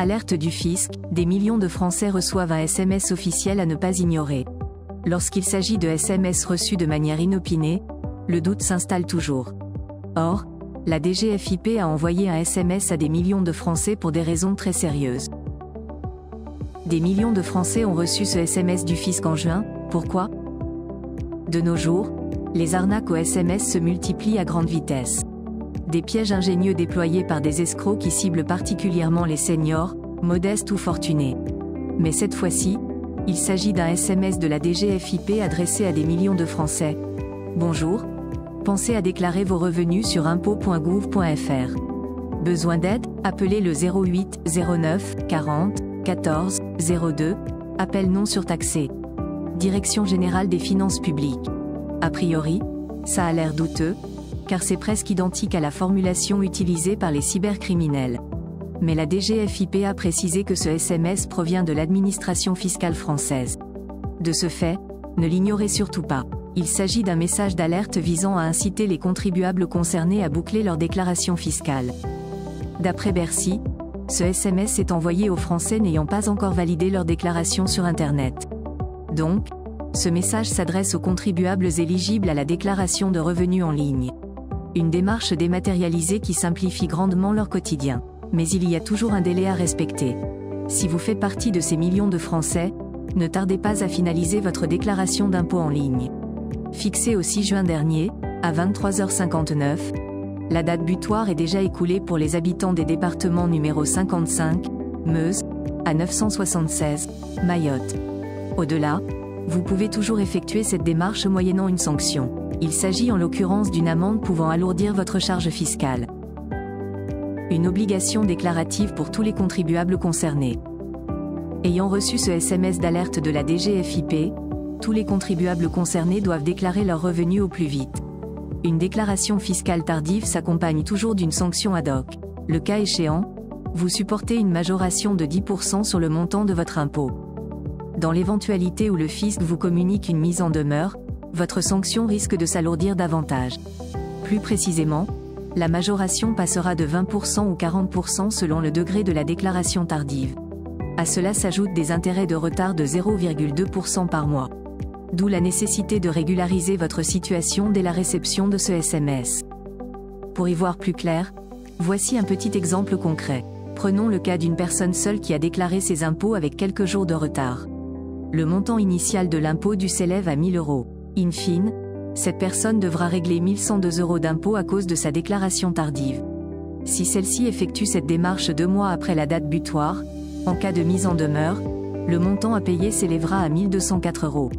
Alerte du fisc, des millions de Français reçoivent un SMS officiel à ne pas ignorer. Lorsqu'il s'agit de SMS reçus de manière inopinée, le doute s'installe toujours. Or, la DGFiP a envoyé un SMS à des millions de Français pour des raisons très sérieuses. Des millions de Français ont reçu ce SMS du fisc en juin, pourquoi? De nos jours, les arnaques aux SMS se multiplient à grande vitesse. Des pièges ingénieux déployés par des escrocs qui ciblent particulièrement les seniors, modestes ou fortunés. Mais cette fois-ci, il s'agit d'un SMS de la DGFiP adressé à des millions de Français. Bonjour, pensez à déclarer vos revenus sur impôts.gouv.fr. Besoin d'aide? Appelez le 08 09 40 14 02, appel non surtaxé. Direction générale des finances publiques. A priori, ça a l'air douteux, car c'est presque identique à la formulation utilisée par les cybercriminels. Mais la DGFiP a précisé que ce SMS provient de l'administration fiscale française. De ce fait, ne l'ignorez surtout pas. Il s'agit d'un message d'alerte visant à inciter les contribuables concernés à boucler leur déclaration fiscale. D'après Bercy, ce SMS est envoyé aux Français n'ayant pas encore validé leur déclaration sur Internet. Donc, ce message s'adresse aux contribuables éligibles à la déclaration de revenus en ligne. Une démarche dématérialisée qui simplifie grandement leur quotidien. Mais il y a toujours un délai à respecter. Si vous faites partie de ces millions de Français, ne tardez pas à finaliser votre déclaration d'impôt en ligne. Fixée au 6 juin dernier, à 23h59, la date butoir est déjà écoulée pour les habitants des départements numéro 55, Meuse, à 976, Mayotte. Au-delà, vous pouvez toujours effectuer cette démarche moyennant une sanction. Il s'agit en l'occurrence d'une amende pouvant alourdir votre charge fiscale. Une obligation déclarative pour tous les contribuables concernés. Ayant reçu ce SMS d'alerte de la DGFiP, tous les contribuables concernés doivent déclarer leurs revenus au plus vite. Une déclaration fiscale tardive s'accompagne toujours d'une sanction ad hoc. Le cas échéant, vous supportez une majoration de 10% sur le montant de votre impôt. Dans l'éventualité où le fisc vous communique une mise en demeure, votre sanction risque de s'alourdir davantage. Plus précisément, la majoration passera de 20% ou 40% selon le degré de la déclaration tardive. À cela s'ajoutent des intérêts de retard de 0,2% par mois. D'où la nécessité de régulariser votre situation dès la réception de ce SMS. Pour y voir plus clair, voici un petit exemple concret. Prenons le cas d'une personne seule qui a déclaré ses impôts avec quelques jours de retard. Le montant initial de l'impôt dû s'élève à 1 000 €. In fine, cette personne devra régler 1 102 € d'impôt à cause de sa déclaration tardive. Si celle-ci effectue cette démarche 2 mois après la date butoir, en cas de mise en demeure, le montant à payer s'élèvera à 1 204 €.